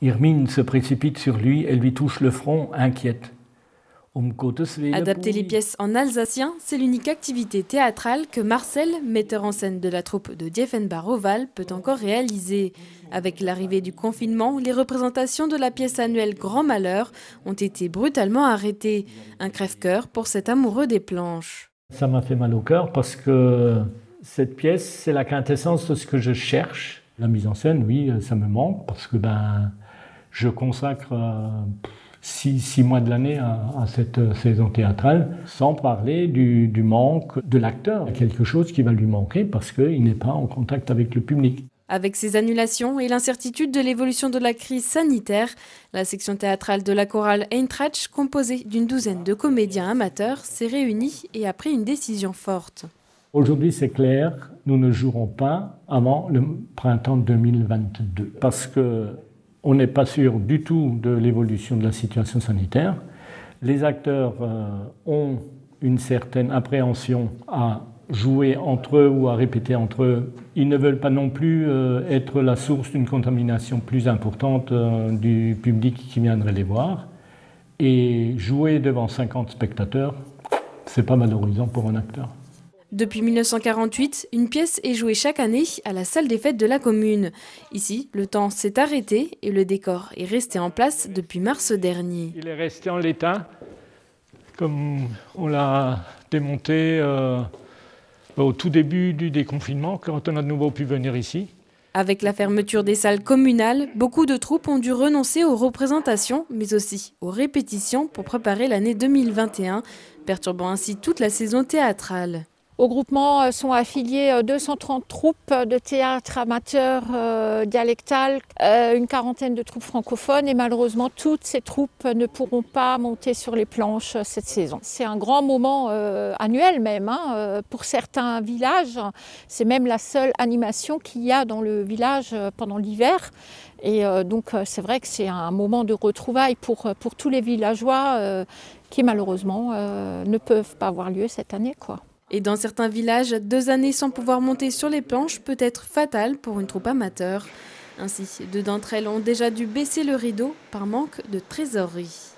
Irmine se précipite sur lui et lui touche le front, inquiète. Adapter les pièces en alsacien, c'est l'unique activité théâtrale que Marcel, metteur en scène de la troupe de Dieffenbach-Oval, peut encore réaliser. Avec l'arrivée du confinement, les représentations de la pièce annuelle Grand Malheur ont été brutalement arrêtées. Un crève-cœur pour cet amoureux des planches. Ça m'a fait mal au cœur parce que cette pièce, c'est la quintessence de ce que je cherche. La mise en scène, oui, ça me manque parce que je consacre 6 mois de l'année à cette saison théâtrale, sans parler du manque de l'acteur. Il y a quelque chose qui va lui manquer parce qu'il n'est pas en contact avec le public. Avec ces annulations et l'incertitude de l'évolution de la crise sanitaire, la section théâtrale de la chorale Eintracht, composée d'une douzaine de comédiens amateurs, s'est réunie et a pris une décision forte. Aujourd'hui, c'est clair, nous ne jouerons pas avant le printemps 2022 parce qu'on n'est pas sûr du tout de l'évolution de la situation sanitaire. Les acteurs ont une certaine appréhension à jouer entre eux ou à répéter entre eux. Ils ne veulent pas non plus être la source d'une contamination plus importante du public qui viendrait les voir. Et jouer devant 50 spectateurs, c'est pas valorisant pour un acteur. Depuis 1948, une pièce est jouée chaque année à la salle des fêtes de la commune. Ici, le temps s'est arrêté et le décor est resté en place depuis mars dernier. Il est resté en l'état, comme on l'a démonté au tout début du déconfinement, quand on a de nouveau pu venir ici. Avec la fermeture des salles communales, beaucoup de troupes ont dû renoncer aux représentations, mais aussi aux répétitions pour préparer l'année 2021, perturbant ainsi toute la saison théâtrale. Au groupement sont affiliées 230 troupes de théâtre amateur dialectal, une quarantaine de troupes francophones et malheureusement toutes ces troupes ne pourront pas monter sur les planches cette saison. C'est un grand moment annuel même, pour certains villages. C'est même la seule animation qu'il y a dans le village pendant l'hiver. Et donc c'est vrai que c'est un moment de retrouvailles pour tous les villageois qui malheureusement ne peuvent pas avoir lieu cette année, quoi. Et dans certains villages, 2 années sans pouvoir monter sur les planches peut être fatale pour une troupe amateur. Ainsi, 2 d'entre elles ont déjà dû baisser le rideau par manque de trésorerie.